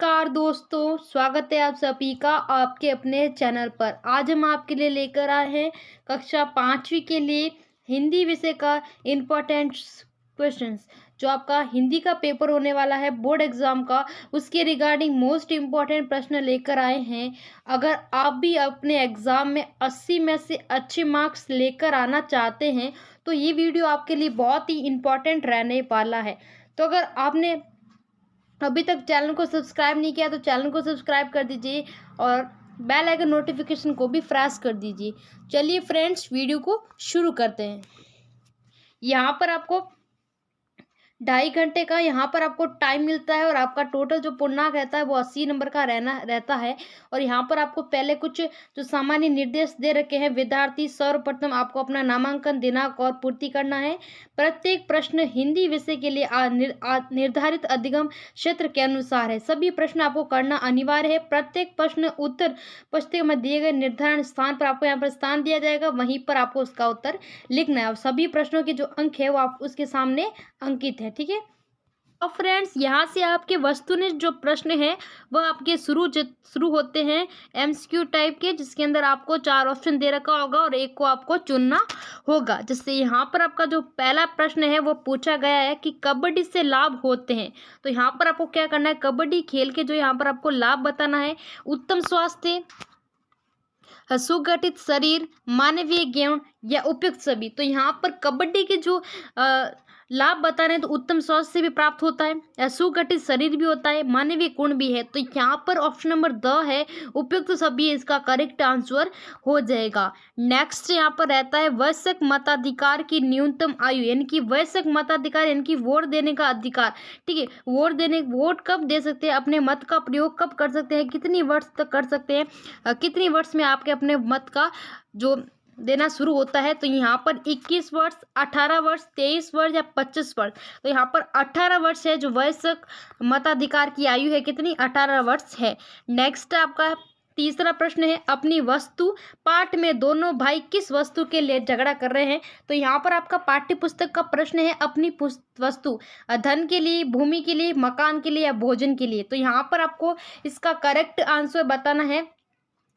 नमस्कार दोस्तों, स्वागत है आप सभी का आपके अपने चैनल पर। आज हम आपके लिए लेकर आए हैं कक्षा 5वीं के लिए हिंदी विषय का इम्पोर्टेंट क्वेश्चंस। जो आपका हिंदी का पेपर होने वाला है बोर्ड एग्जाम का, उसके रिगार्डिंग मोस्ट इम्पॉर्टेंट प्रश्न लेकर आए हैं। अगर आप भी अपने एग्जाम में 80 में से अच्छे मार्क्स लेकर आना चाहते हैं तो ये वीडियो आपके लिए बहुत ही इम्पोर्टेंट रहने वाला है। तो अगर आपने अभी तक चैनल को सब्सक्राइब नहीं किया तो चैनल को सब्सक्राइब कर दीजिए और बेल आइकन नोटिफिकेशन को भी प्रेस कर दीजिए। चलिए फ्रेंड्स, वीडियो को शुरू करते हैं। यहाँ पर आपको 2.5 घंटे का यहाँ पर आपको टाइम मिलता है और आपका टोटल जो पूर्णांक रहता है वो 80 नंबर का रहता है। और यहाँ पर आपको पहले कुछ जो सामान्य निर्देश दे रखे हैं, विद्यार्थी सर्वप्रथम आपको अपना नामांकन दिनांक और पूर्ति करना है। प्रत्येक प्रश्न हिंदी विषय के लिए निर्धारित अधिगम क्षेत्र के अनुसार है। सभी प्रश्न आपको करना अनिवार्य है। प्रत्येक प्रश्न उत्तर पुस्तिका में दिए गए निर्धारण स्थान पर आपको यहाँ पर स्थान दिया जाएगा, वहीं पर आपको उसका उत्तर लिखना है और सभी प्रश्नों के जो अंक है वो आप उसके सामने अंकित है। ठीक है। अब फ्रेंड्स, यहाँ से आपके वस्तुनिष्ठ जो प्रश्न है वह आपके शुरू होते हैं एमसीक्यू टाइप के, जिसके अंदर आपको 4 ऑप्शन दे रखा होगा और एक को आपको चुनना होगा। जिससे यहाँ पर आपका जो पहला प्रश्न है वो पूछा गया है कि कबड्डी से लाभ होते हैं। तो यहाँ पर आपको क्या करना है, कबड्डी खेल के जो यहाँ पर आपको लाभ बताना है। उत्तम स्वास्थ्य, सुगठित शरीर, मानवीय ज्ञान या उपयुक्त सभी। तो यहाँ पर कबड्डी के जो लाभ बताने तो उत्तम स्वास्थ्य से भी प्राप्त होता है, सुगठित शरीर भी होता है, मानवीय गुण भी है। तो यहाँ पर ऑप्शन नंबर द है उपयुक्त सभी इसका करेक्ट आंसर हो जाएगा। नेक्स्ट यहाँ पर रहता है वयस्क मताधिकार की न्यूनतम आयु, यानी कि वयस्क मताधिकार यानी कि वोट देने का अधिकार। ठीक है, वोट कब दे सकते हैं, अपने मत का प्रयोग कब कर सकते हैं, कितनी वर्ष तक कर सकते हैं, कितनी वर्ष में आपके अपने मत का जो देना शुरू होता है। तो यहाँ पर 21 वर्ष, 18 वर्ष, 23 वर्ष या 25 वर्ष। तो यहाँ पर 18 वर्ष है जो वयस्क मताधिकार की आयु है, कितनी, 18 वर्ष है। नेक्स्ट आपका तीसरा प्रश्न है अपनी वस्तु। पाठ में दोनों भाई किस वस्तु के लिए झगड़ा कर रहे हैं। तो यहाँ पर आपका पाठ्य पुस्तक का प्रश्न है अपनी वस्तु, धन के लिए, भूमि के लिए, मकान के लिए या भोजन के लिए। तो यहाँ पर आपको इसका करेक्ट आंसर बताना है।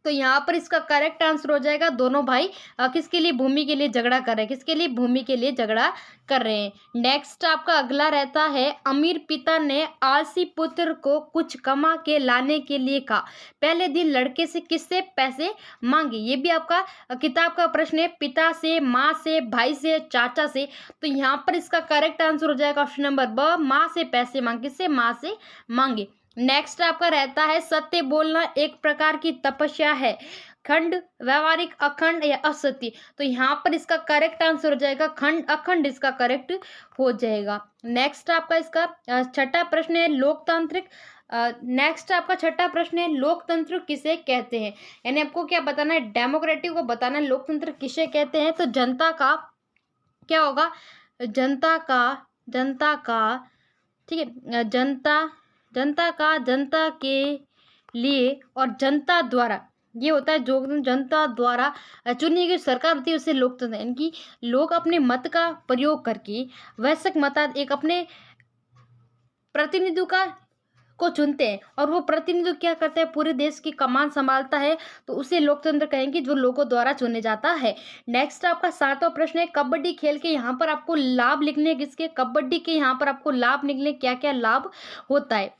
तो यहाँ पर इसका करेक्ट आंसर हो जाएगा दोनों भाई किसके लिए, भूमि के लिए झगड़ा कर रहे हैं। किसके लिए, भूमि के लिए झगड़ा कर रहे हैं। नेक्स्ट आपका अगला रहता है अमीर पिता ने आलसी पुत्र को कुछ कमा के लाने के लिए कहा। पहले दिन लड़के से किससे पैसे मांगे। ये भी आपका किताब का प्रश्न है, पिता से, माँ से, भाई से, चाचा से। तो यहाँ पर इसका करेक्ट आंसर हो जाएगा ऑप्शन नंबर ब, माँ से पैसे मांगे, किससे, माँ से मांगे। नेक्स्ट आपका रहता है सत्य बोलना एक प्रकार की तपस्या है। खंड, व्यवहारिक, अखंड या असत्य। तो यहाँ पर इसका करेक्ट आंसर हो जाएगा खंड, अखंड इसका करेक्ट हो जाएगा। नेक्स्ट आपका इसका छठा प्रश्न है लोकतांत्रिक। नेक्स्ट आपका छठा प्रश्न है लोकतंत्र किसे कहते हैं। यानी आपको क्या बताना है, डेमोक्रेटिक को बताना है लोकतंत्र किसे कहते हैं। तो जनता का क्या होगा, जनता का ठीक है, जनता के लिए और जनता द्वारा, ये होता है जो जनता द्वारा चुनी गई सरकार होती है उसे लोकतंत्र। यानी कि लोग अपने मत का प्रयोग करके वयस्क मता एक अपने प्रतिनिधि को चुनते हैं और वो प्रतिनिधि क्या करता है, पूरे देश की कमान संभालता है। तो उसे लोकतंत्र कहेंगे जो लोगों द्वारा चुने जाता है। नेक्स्ट आपका 7वां प्रश्न है कबड्डी खेल के यहाँ पर आपको लाभ लिखने किसके, कबड्डी के यहाँ पर आपको लाभ निकले, क्या क्या लाभ होता है।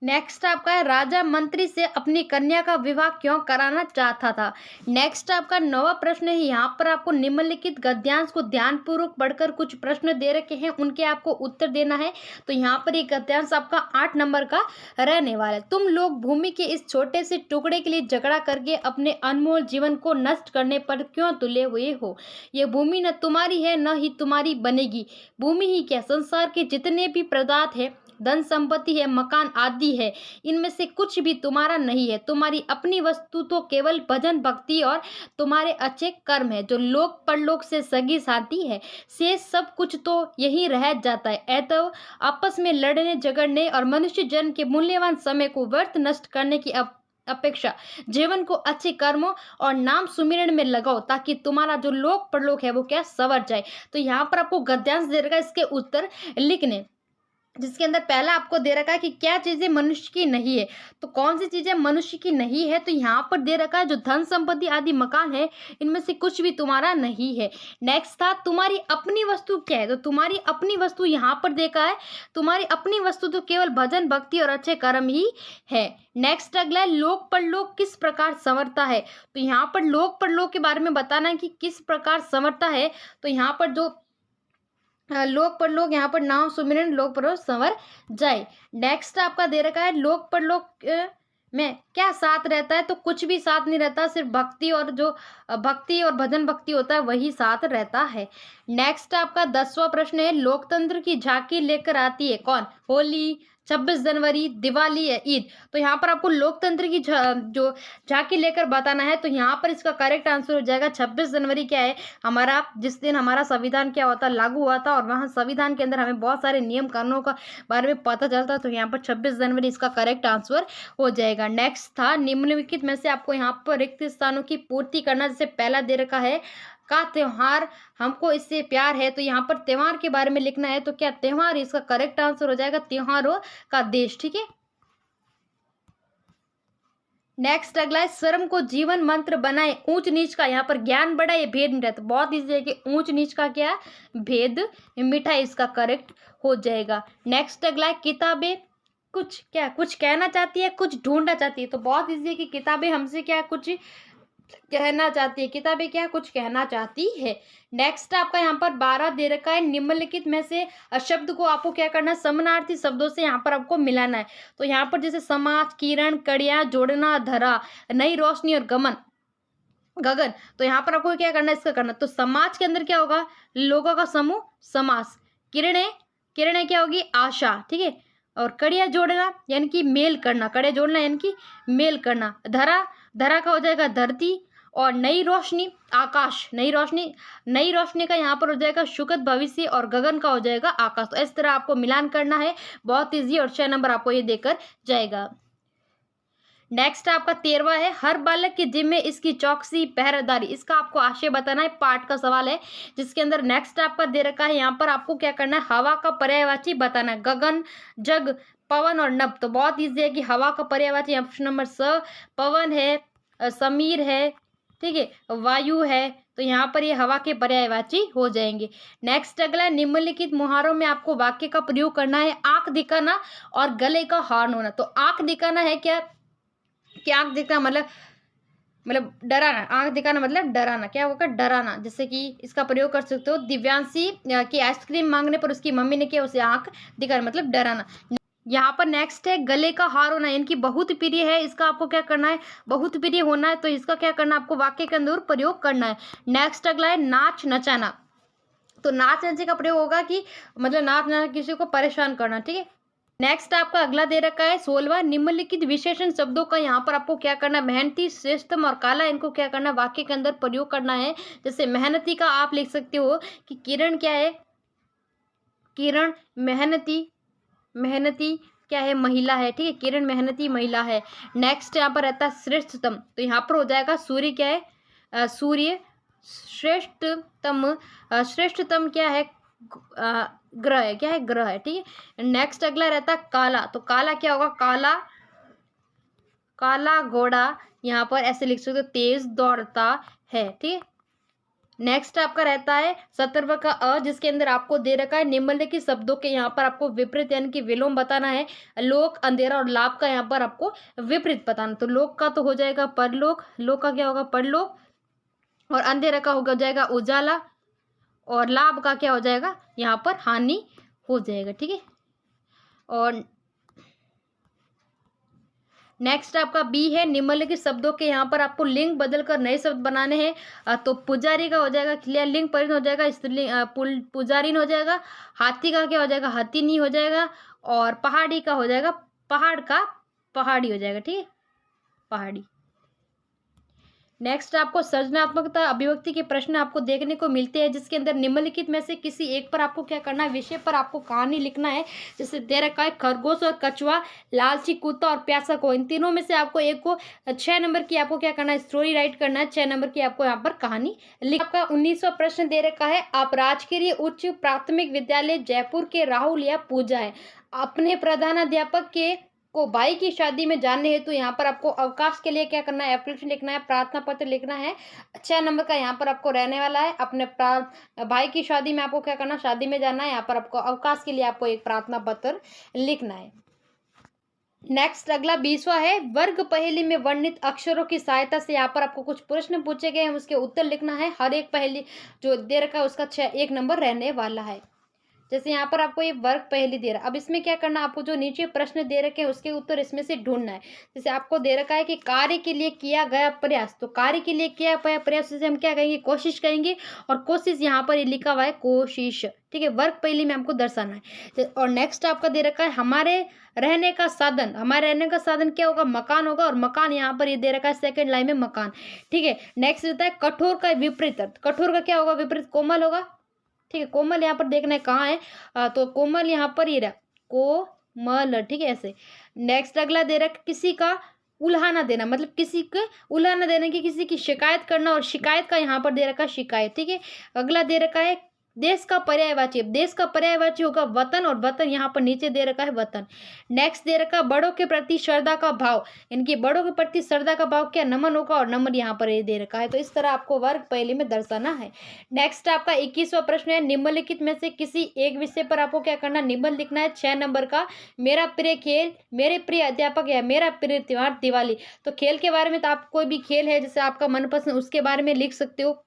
नेक्स्ट आपका है राजा मंत्री से अपनी कन्या का विवाह क्यों कराना चाहता था। नेक्स्ट आपका 9वां प्रश्न है, यहाँ पर आपको निम्नलिखित गद्यांश को ध्यानपूर्वक पढ़कर कुछ प्रश्न दे रखे हैं, उनके आपको उत्तर देना है। तो यहाँ पर एक गद्यांश आपका 8 नंबर का रहने वाला है। तुम लोग भूमि के इस छोटे से टुकड़े के लिए झगड़ा करके अपने अनमोल जीवन को नष्ट करने पर क्यों तुले हुए हो। ये भूमि न तुम्हारी है न ही तुम्हारी बनेगी। भूमि ही क्या, संसार के जितने भी पदार्थ है, धन संपत्ति है, मकान आदि है, इनमें से कुछ भी तुम्हारा नहीं है। तुम्हारी अपनी वस्तु तो केवल भजन भक्ति और तुम्हारे अच्छे कर्म है, जो लोक परलोक से सगी साथी है। शेष सब कुछ तो यही रह जाता है। तो आपस में लड़ने झगड़ने और मनुष्य जन्म के मूल्यवान समय को व्यर्थ नष्ट करने की अपेक्षा जीवन को अच्छे कर्मों और नाम सुमिरन में लगाओ, ताकि तुम्हारा जो लोक परलोक है वो क्या, सवर जाए। तो यहाँ पर आपको गद्यांश दे रखा है, इसके उत्तर लिखने। जिसके अंदर पहला आपको दे रखा है कि क्या चीजें मनुष्य की नहीं है। तो कौन सी चीजें मनुष्य की नहीं है, तो यहाँ पर दे रखा है जो धन संपत्ति आदि मकान है, इनमें से कुछ भी तुम्हारा नहीं है। नेक्स्ट था तुम्हारी अपनी वस्तु क्या है, तो तुम्हारी अपनी वस्तु यहाँ पर देखा है, तुम्हारी अपनी वस्तु तो केवल भजन भक्ति और अच्छे कर्म ही है। नेक्स्ट अगला है लोक परलोक किस प्रकार संवरता है, तो यहाँ पर लोक परलोक के बारे में बताना है कि किस प्रकार संवरता है। तो यहाँ पर जो लोक परलोक, यहाँ पर नाम सुमिरन लोक परलोक संवर जाए। नेक्स्ट आपका दे रखा है लोक परलोक में क्या साथ रहता है, तो कुछ भी साथ नहीं रहता, सिर्फ भक्ति और जो भक्ति और भजन भक्ति होता है वही साथ रहता है। नेक्स्ट आपका 10वां प्रश्न है लोकतंत्र की झांकी लेकर आती है कौन, होली, 26 जनवरी, दिवाली या ईद। तो यहाँ पर आपको लोकतंत्र की जो झांकी लेकर बताना है, तो यहाँ पर इसका करेक्ट आंसर हो जाएगा 26 जनवरी क्या है, हमारा जिस दिन हमारा संविधान क्या होता लागू हुआ था, और वहाँ संविधान के अंदर हमें बहुत सारे नियम कानूनों का बारे में पता चलता, तो यहाँ पर 26 जनवरी इसका करेक्ट आंसर हो जाएगा। नेक्स्ट था निम्नलिखित में से आपको यहाँ पर रिक्त स्थानों की पूर्ति करना, जैसे पहला दे रखा है का त्योहार हमको इससे प्यार है, तो यहाँ पर त्योहार के बारे में लिखना है, तो क्या त्योहार, इसका करेक्ट आंसर हो जाएगा त्योहारों का देश। ठीक है, नेक्स्ट अगला है शर्म को जीवन मंत्र बनाए, ऊंच नीच का यहाँ पर ज्ञान बढ़ाए भेद मिटाए। तो बहुत इजी है कि ऊंच नीच का क्या है, भेद मिटाए, इसका करेक्ट हो जाएगा। नेक्स्ट अगला है किताबें कुछ क्या कुछ कहना चाहती है, कुछ ढूंढना चाहती है। तो बहुत इजी है कि किताबें हमसे क्या कुछ कहना चाहती है, किताबें क्या कुछ कहना चाहती है। नेक्स्ट आपका यहाँ पर 12 दे रखा है निम्नलिखित में से शब्द को आपको क्या करना है, समानार्थी शब्दों से यहाँ पर आपको मिलाना है। तो यहाँ पर जैसे समाज, किरण, कड़िया, जोड़ना, धरा, नई रोशनी और गगन, तो यहाँ पर आपको क्या करना है, इसका करना। तो समाज के अंदर क्या होगा, लोगों का समूह समास, किरणें क्या होगी, आशा। ठीक है, और कड़िया जोड़ना यानी कि मेल करना, कड़े जोड़ना यानी कि मेल करना, धरा का हो जाएगा धरती, और नई रोशनी आकाश, नई रोशनी का यहाँ पर हो जाएगा सुखद भविष्य, और गगन का हो जाएगा आकाश। तो इस तरह आपको मिलान करना है, बहुत इजी, और 6 नंबर आपको ये देकर जाएगा। नेक्स्ट आपका 13वां है हर बालक के जिम्मे इसकी चौकसी पहरेदारी, इसका आपको आशय बताना है, पाठ का सवाल है, जिसके अंदर नेक्स्ट आपका दे रखा है, यहाँ पर आपको क्या करना है, हवा का पर्यायवाची बताना है, गगन, जग, पवन और नभ। तो बहुत ईजी है कि हवा का पर्यायवाची ऑप्शन नंबर स, पवन है, समीर है, ठीक है, वायु है, तो यहाँ पर ये हवा के पर्यायवाची हो जाएंगे। नेक्स्ट अगला निम्नलिखित मुहारों में आपको वाक्य का प्रयोग करना है, आंख दिखाना और गले का हार्न होना। तो आंख दिखाना है क्या, आंख दिखाना मतलब डराना, आंख दिखाना मतलब डराना, क्या होगा, डराना। जैसे कि इसका प्रयोग कर सकते हो, दिव्यांशी की आइसक्रीम मांगने पर उसकी मम्मी ने किया उसे आंख दिखाना मतलब डराना। यहाँ पर नेक्स्ट है गले का हार होना, इनकी बहुत प्रिय है, इसका आपको क्या करना है, बहुत प्रिय होना है, तो इसका क्या करना है, आपको वाक्य के अंदर प्रयोग करना है। नेक्स्ट अगला है नाच नचाना, तो नाच नचे का प्रयोग होगा कि मतलब नाच नचाना, किसी को परेशान करना। ठीक है, नेक्स्ट आपका अगला दे रखा है 16वां निम्नलिखित विशेषण शब्दों का यहाँ पर आपको क्या करना है, मेहनती, श्रेष्ठतम और काला, इनको क्या करना है, वाक्य के अंदर प्रयोग करना है। जैसे मेहनती का आप लिख सकते हो कि किरण क्या है, किरण मेहनती क्या है, महिला है। ठीक है, किरण मेहनती महिला है। नेक्स्ट यहाँ पर रहता है श्रेष्ठतम, तो यहाँ पर हो जाएगा सूर्य क्या है, सूर्य श्रेष्ठतम क्या है, ग्रह है, क्या है, ग्रह है। ठीक है, नेक्स्ट अगला रहता है काला, तो काला क्या होगा, काला घोड़ा, यहाँ पर ऐसे लिख सकते हो, तेज दौड़ता है। ठीक है, नेक्स्ट आपका रहता है 17वां का अ, जिसके अंदर आपको दे रखा है निम्नलिखित शब्दों के यहाँ पर आपको विपरीत यानी कि विलोम बताना है। लोक, अंधेरा और लाभ का यहाँ पर आपको विपरीत बताना। तो लोक का तो हो जाएगा परलोक, लोक का क्या होगा, परलोक, और अंधेरा का हो जाएगा उजाला, और लाभ का क्या हो जाएगा, यहाँ पर हानि हो जाएगा। ठीक है, और नेक्स्ट आपका बी है निम्नलिखित शब्दों के यहाँ पर आपको लिंग बदलकर नए शब्द बनाने हैं। तो पुजारी का हो जाएगा क्रियालिंग परिण हो जाएगा, स्त्रीलिंग पुजारिन हो जाएगा, हाथी का क्या हो जाएगा, हाथीनी हो जाएगा, और पहाड़ी का हो जाएगा, पहाड़ का पहाड़ी हो जाएगा। ठीक है, पहाड़ी। नेक्स्ट आपको सृजनात्मकता अभिव्यक्ति के प्रश्न आपको देखने को मिलते हैं, जिसके अंदर निम्नलिखित में से किसी एक पर आपको क्या करना है, विषय पर आपको कहानी लिखना है। जैसे दे रखा है खरगोश और कछुआ, लालची कुत्ता और प्यासा को, इन तीनों में से आपको एक को 6 नंबर की आपको क्या करना है, स्टोरी राइट करना है। 6 नंबर की आपको यहाँ पर कहानी लिख। आपका 19वां प्रश्न दे रखा है, आप राजकीय उच्च प्राथमिक विद्यालय जयपुर के राहुल या पूजा है, अपने प्रधानाध्यापक के को भाई की शादी में जाने हेतु यहाँ पर आपको अवकाश के लिए क्या करना है, एप्लीकेशन लिखना है, प्रार्थना पत्र लिखना है। 6 नंबर का यहाँ पर आपको रहने वाला है, अपने भाई की शादी में आपको क्या करना, शादी में जाना है, यहाँ पर आपको अवकाश के लिए आपको एक प्रार्थना पत्र लिखना है। नेक्स्ट अगला 20वां है, वर्ग पहेली में वर्णित अक्षरों की सहायता से यहाँ पर आपको कुछ प्रश्न पूछे गए हैं, उसके उत्तर लिखना है। हर एक पहेली जो दे रखा है उसका 1 नंबर रहने वाला है। जैसे यहाँ पर आपको ये वर्ग पहेली दे रहा है, अब इसमें क्या करना, आपको जो नीचे प्रश्न दे रखे हैं उसके उत्तर इसमें से ढूंढना है। जैसे आपको दे रखा है कि कार्य के लिए किया गया प्रयास, तो कार्य के लिए किया गया प्रयास से हम क्या कहेंगे, कोशिश कहेंगे, और कोशिश यहाँ पर ये लिखा हुआ है कोशिश, ठीक है। वर्ग पहेली में हमको दर्शाना है। और नेक्स्ट आपका दे रखा है, हमारे रहने का साधन, हमारे रहने का साधन क्या होगा, मकान होगा, और मकान यहाँ पर ये दे रखा है सेकंड लाइन में मकान, ठीक है। नेक्स्ट देता है कठोर का विपरीत, कठोर का क्या होगा विपरीत, कोमल होगा, ठीक है। कोमल यहाँ पर देखना है कहाँ है, तो कोमल यहाँ पर ये रहा, कोमल, ठीक है, ऐसे। नेक्स्ट अगला दे रहा है, किसी का उल्हाना देना, मतलब किसी को उल्हाना देने की, किसी की शिकायत करना, और शिकायत का यहाँ पर दे रखा है शिकायत, ठीक है। अगला दे रखा है देश का पर्यायवाची, देश का पर्यायवाची होगा वतन, और वतन यहाँ पर नीचे दे रखा है वतन। नेक्स्ट दे रखा बड़ों के प्रति श्रद्धा का भाव, इनकी बड़ों के प्रति श्रद्धा का भाव क्या, नमन होगा, और नमन यहाँ पर ये दे रखा है। तो इस तरह आपको वर्ग पहेली में दर्शाना है। नेक्स्ट आपका 21वां प्रश्न है, निम्नलिखित में से किसी एक विषय पर आपको क्या करना, निबंध लिखना है। 6 नंबर का, मेरा प्रिय खेल, मेरे प्रिय अध्यापक, या मेरा प्रिय त्योहार दिवाली। तो खेल के बारे में तो आप कोई भी खेल है जैसे आपका मनपसंद, उसके बारे में लिख सकते हो।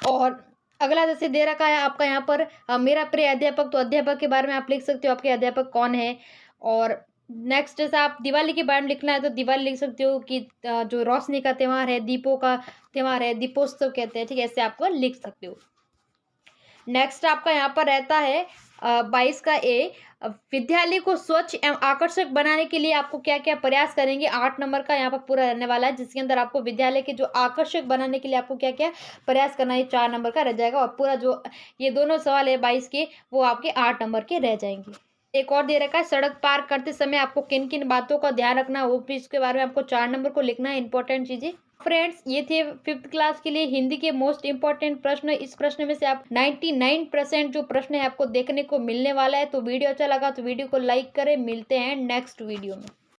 और अगला जैसे दे रखा है आपका यहाँ पर मेरा प्रिय अध्यापक, तो अध्यापक के बारे में आप लिख सकते हो, आपके अध्यापक कौन है। और नेक्स्ट जैसे आप दिवाली के बारे में लिखना है तो दिवाली लिख सकते हो कि जो रोशनी का त्यौहार है, दीपों का त्यौहार है, दीपोत्सव कहते हैं, ठीक है, ऐसे आपको लिख सकते हो। नेक्स्ट आपका यहाँ पर रहता है 22 का ए, विद्यालय को स्वच्छ एवं आकर्षक बनाने के लिए आपको क्या क्या प्रयास करेंगे। 8 नंबर का यहाँ पर पूरा रहने वाला है, जिसके अंदर आपको विद्यालय के जो आकर्षक बनाने के लिए आपको क्या क्या प्रयास करना है, 4 नंबर का रह जाएगा। और पूरा जो ये दोनों सवाल है 22 के, वो आपके 8 नंबर के रह जाएंगे। एक और दे रखा है, सड़क पार करते समय आपको किन किन बातों का ध्यान रखना है, वो भी इसके बारे में आपको 4 नंबर को लिखना है, इंपॉर्टेंट चीजें। फ्रेंड्स, ये थे 5th क्लास के लिए हिंदी के मोस्ट इंपॉर्टेंट प्रश्न। इस प्रश्न में से आप 99% जो प्रश्न है आपको देखने को मिलने वाला है। तो वीडियो अच्छा लगा तो वीडियो को लाइक करें। मिलते हैं नेक्स्ट वीडियो में।